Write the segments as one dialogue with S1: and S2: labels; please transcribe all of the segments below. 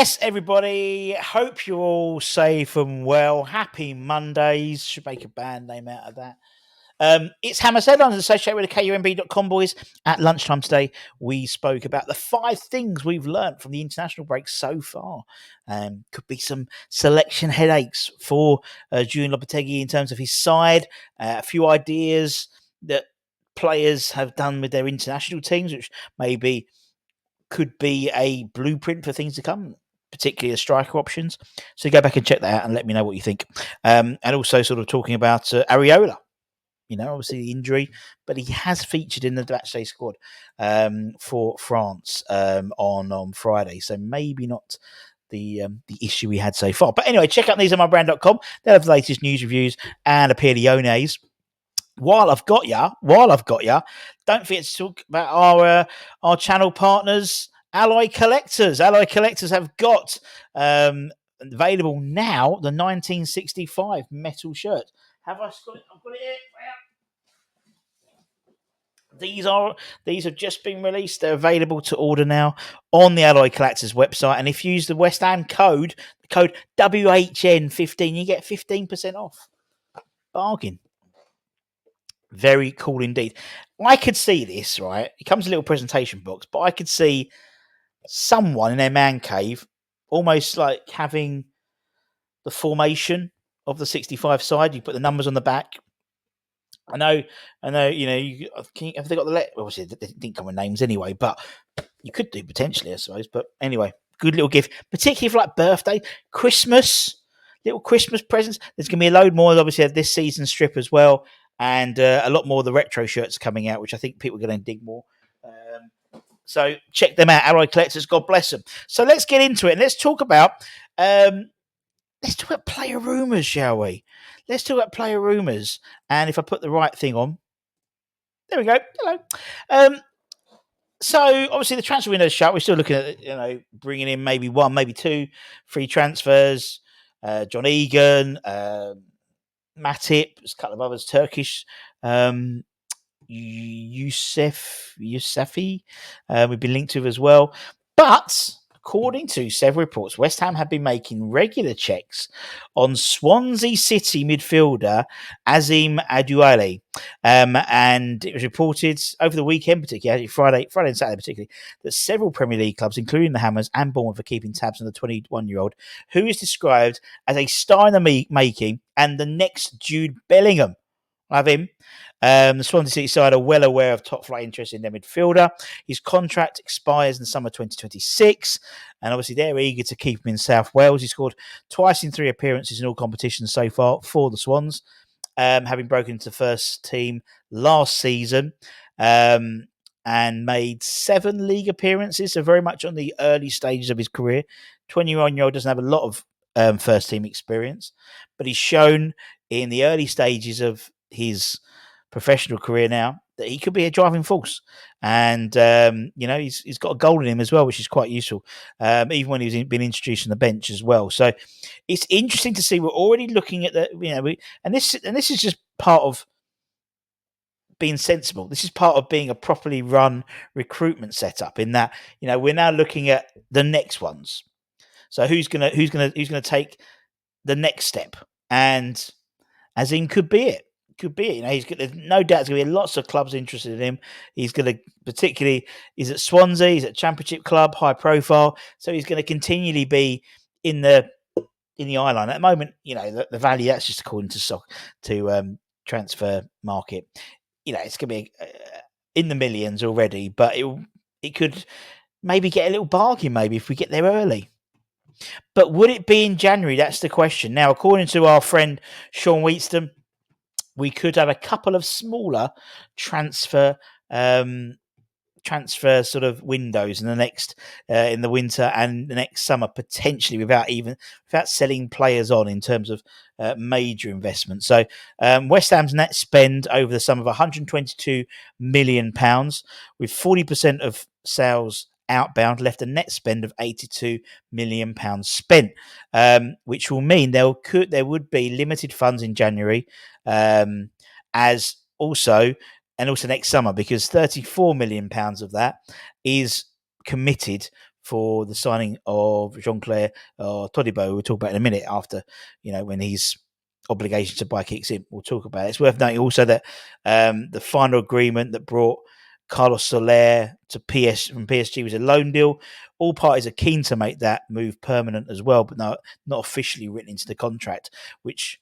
S1: Yes, everybody. Hope you're all safe and well. Happy Mondays. Should make a band name out of that. It's Hammer's Headlines associated with the KUMB.com boys. At lunchtime today, we spoke about the 5 things we've learnt from the international break so far. Could be some selection headaches for Julian Lopetegui in terms of his side. A few ideas that players have done with their international teams, which maybe could be a blueprint for things to come, particularly the striker options. So go back and check that out and let me know what you think. And also sort of talking about Areola. Obviously the injury, but he has featured in the matchday squad for France on Friday. So maybe not the issue we had so far. But anyway, check out thesearemybrand.com. They'll have the latest news, reviews, and opiniones. While I've got ya, don't forget to talk about our channel partners, Alloy Collectors. Alloy Collectors have got available now the 1965 metal shirt. Have I got it? I've got it here. These have just been released. They're available to order now on the Alloy Collectors website. And if you use the West Ham code WHN15, you get 15% off. Bargain. Very cool indeed. I could see this, right? It comes in a little presentation box, but I could see someone in their man cave almost like having the formation of the 65 side. You put the numbers on the back. I know. Have they got the letter? Obviously, they didn't come with names anyway, but you could do potentially, I suppose. But anyway, good little gift, particularly for like birthday, Christmas, little Christmas presents. There's going to be a load more, obviously, of this season strip as well. And a lot more of the retro shirts coming out, which I think people are going to dig more. So check them out, Alloy Collectors. God bless them. So let's get into it and let's talk about player rumours, shall we? Let's talk about player rumours. And if I put the right thing on, there we go. Hello. So obviously the transfer window is shut. We're still looking at bringing in maybe 1, maybe 2 free transfers. John Egan. Matip, there's a couple of others, Turkish, Yusefi, we've been linked to as well. But according to several reports, West Ham have been making regular checks on Swansea City midfielder Azim Adouale. And it was reported over the weekend, particularly Friday and Saturday particularly, that several Premier League clubs, including the Hammers and Bournemouth, are keeping tabs on the 21-year-old, who is described as a star in the making and the next Jude Bellingham. I have him. The Swansea City side are well aware of top-flight interest in their midfielder. His contract expires in summer 2026, and obviously they're eager to keep him in South Wales. He scored twice in 3 appearances in all competitions so far for the Swans, having broken into the first team last season, and made 7 league appearances, so very much on the early stages of his career. 21-year-old doesn't have a lot of first-team experience, but he's shown in the early stages of his professional career now that he could be a driving force, and he's got a goal in him as well, which is quite useful, even when he's been introduced on the bench as well. So it's interesting to see. We're already looking at this is just part of being sensible. This is part of being a properly run recruitment setup, in that we're now looking at the next ones. So who's gonna take the next step, and Azim could be it. There's no doubt there's going to be lots of clubs interested in him. He's at Swansea, he's at Championship club, high profile, so he's going to continually be in the eye line. At the moment, the value, that's just according to transfer market. It's going to be in the millions already, but it could maybe get a little bargain maybe if we get there early. But would it be in January? That's the question. Now, according to our friend Sean Wheatston, we could have a couple of smaller transfer sort of windows in the winter and the next summer, potentially without selling players on in terms of major investment. So West Ham's net spend over the summer of £122 million, with 40% of sales outbound, left a net spend of £82 million spent, which will mean there would be limited funds in January, as also next summer, because £34 million of that is committed for the signing of Jean-Claire Todibo. We'll talk about in a minute after, when his obligation to buy kicks in. We'll talk about it. It's worth noting also that the final agreement that brought Carlos Soler to from PSG was a loan deal. All parties are keen to make that move permanent as well, but not officially written into the contract, which,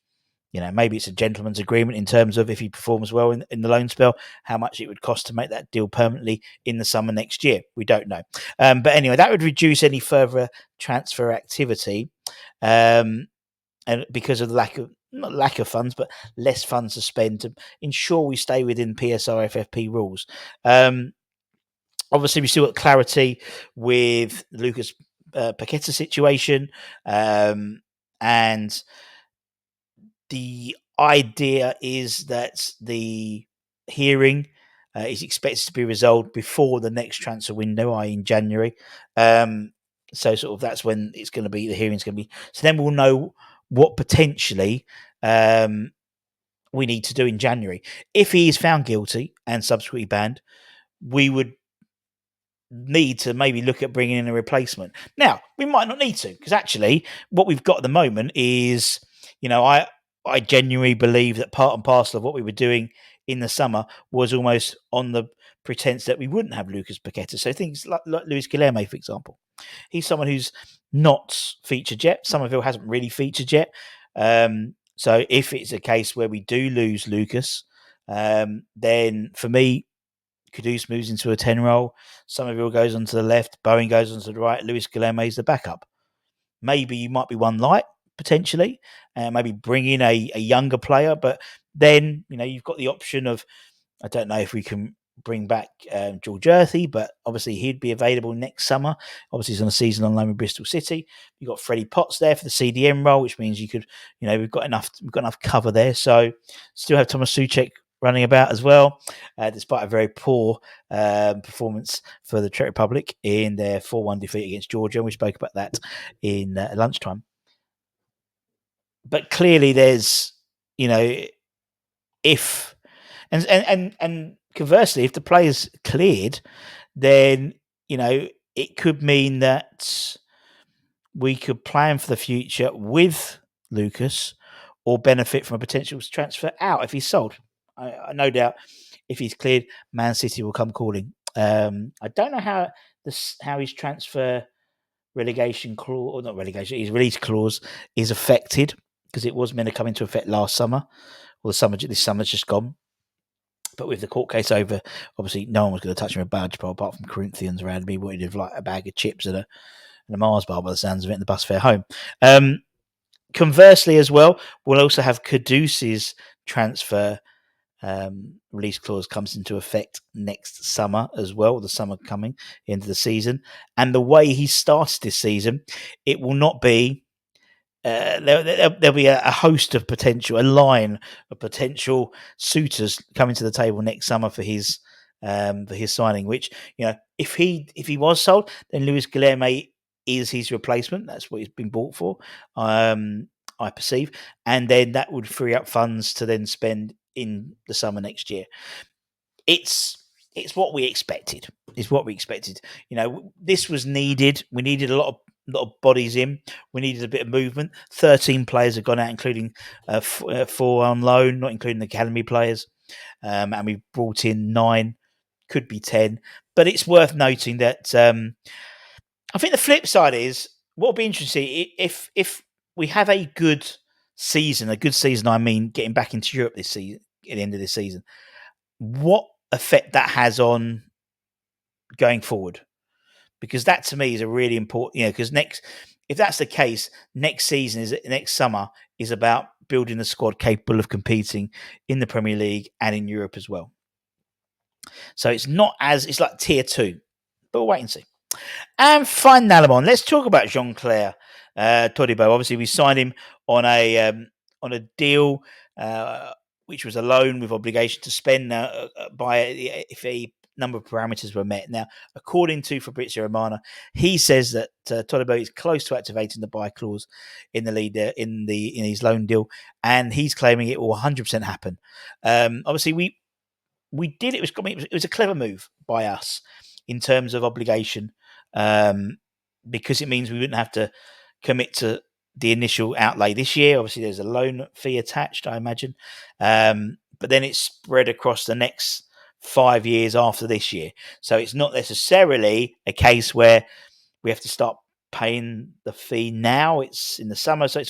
S1: maybe it's a gentleman's agreement in terms of if he performs well in the loan spell, how much it would cost to make that deal permanently in the summer next year. We don't know. But anyway, that would reduce any further transfer activity. And because of the not lack of funds, but less funds to spend to ensure we stay within PSR FFP rules. Obviously, we still got clarity with Lucas Paqueta situation, and the idea is that the hearing is expected to be resolved before the next transfer window, i.e. in January. So sort of that's when it's going to be, the hearing's going to be. So then we'll know what potentially we need to do in January. If he is found guilty and subsequently banned, we would need to maybe look at bringing in a replacement. Now, we might not need to, because actually what we've got at the moment is, I genuinely believe that part and parcel of what we were doing in the summer was almost on the pretense that we wouldn't have Lucas Paqueta. So things like Luis Guilherme, for example. He's someone who's not featured yet. Somerville hasn't really featured yet. So if it's a case where we do lose Lucas, then for me, Kudus moves into a 10 role. Somerville goes onto the left. Bowen goes onto the right. Luis Guilherme is the backup. Maybe you might be one light, potentially, and maybe bring in a younger player. But then, you've got the option of, I don't know if we can bring back George Earthy, but obviously he'd be available next summer. Obviously, he's on a season on loan with Bristol City. You've got Freddie Potts there for the CDM role, which means you could, we've got enough cover there. So still have Thomas Souček running about as well, despite a very poor performance for the Czech Republic in their 4-1 defeat against Georgia. We spoke about that in lunchtime. But clearly there's, if... And conversely, if the player's cleared, then, it could mean that we could plan for the future with Lucas or benefit from a potential transfer out if he's sold. I no doubt if he's cleared, Man City will come calling. I don't know how his transfer relegation clause, or not relegation, his release clause is affected, because it was meant to come into effect last summer, or this summer's just gone. But with the court case over, obviously no one was going to touch him a badge, apart from Corinthians around me wanting to have like a bag of chips and a Mars bar by the sounds of it, in the bus fare home. Conversely, as well, we'll also have Kudus's transfer release clause comes into effect next summer as well, the summer coming into the season. And the way he starts this season, it will not be... there'll be a host of a line of potential suitors coming to the table next summer for his signing. Which, if he was sold, then Luis Guilherme is his replacement. That's what he's been bought for, I perceive, and then that would free up funds to then spend in the summer next year. It's what we expected. It's what we expected. This was needed. We needed a lot of bodies in. We needed a bit of movement. 13 players have gone out, including 4 on loan, not including the academy players. And we've brought in 9, could be 10. But it's worth noting that I think the flip side is, what will be interesting, if we have a good season, I mean getting back into Europe this season, at the end of this season, what effect that has on going forward. Because that to me is a really important, because if that's the case, next summer is about building a squad capable of competing in the Premier League and in Europe as well. So it's like tier 2, but we'll wait and see. And finally, let's talk about Jean-Claire Todibo. Obviously, we signed him on a deal which was a loan with obligation to spend if a number of parameters were met. Now, according to Fabrizio Romano, he says that Todibo is close to activating the buy clause in the lead in his loan deal, and he's claiming it will 100% happen. Obviously, we did it. It was a clever move by us in terms of obligation. because it means we wouldn't have to commit to the initial outlay this year. Obviously, there's a loan fee attached, I imagine, but then it's spread across the next 5 years after this year. So it's not necessarily a case where we have to start paying the fee now. It's in the summer, so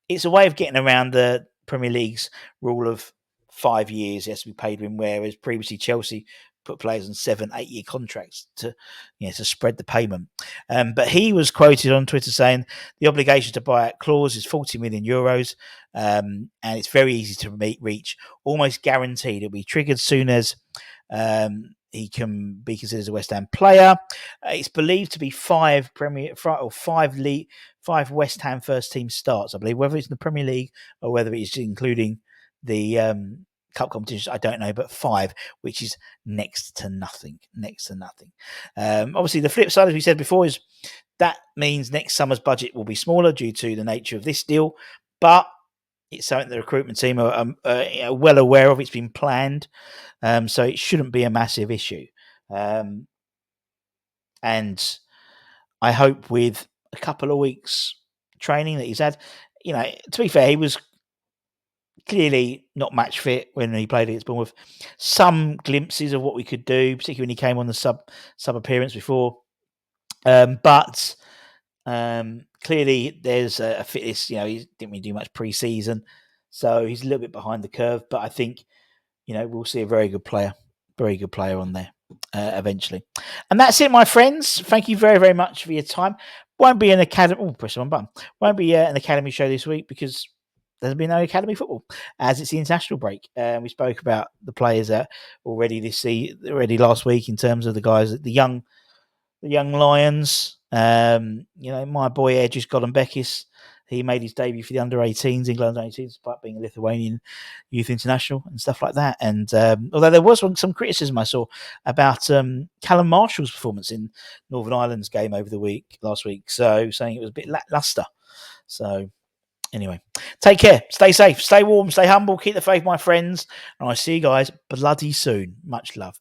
S1: it's a way of getting around the Premier League's rule of 5 years. It has to be paid in, whereas previously Chelsea put players on 7-8 year contracts to spread the payment. But he was quoted on Twitter saying the obligation to buy out clause is 40 million euros, and it's very easy to reach, almost guaranteed. It'll be triggered soon as he can be considered as a West Ham player. It's believed to be five West Ham first team starts, I believe. Whether it's in the Premier League or whether it's including the cup competitions, I don't know, but 5, which is next to nothing. Obviously, the flip side, as we said before, is that means next summer's budget will be smaller due to the nature of this deal, but it's something the recruitment team are well aware of. It's been planned, so it shouldn't be a massive issue. And I hope with a couple of weeks training that he's had, to be fair, he was clearly not match fit when he played against Bournemouth. Some glimpses of what we could do, particularly when he came on the sub appearance before. But clearly there's a fitness. He didn't really do much pre-season, so he's a little bit behind the curve. But I think we'll see a very good player on there eventually. And that's it, my friends. Thank you very, very much for your time. Won't be an academy. Oh, press one button. Won't be an academy show this week because there's been no academy football as it's the international break. We spoke about the players that already last week in terms of the guys, the young Lions. My boy Edges Golombekis, he made his debut for the under-18s, England under-18s, despite being a Lithuanian youth international and stuff like that. And although there was some criticism I saw about Callum Marshall's performance in Northern Ireland's game last week, so saying it was a bit lackluster. So anyway, take care, stay safe, stay warm, stay humble, keep the faith, my friends, and I'll see you guys bloody soon. Much love.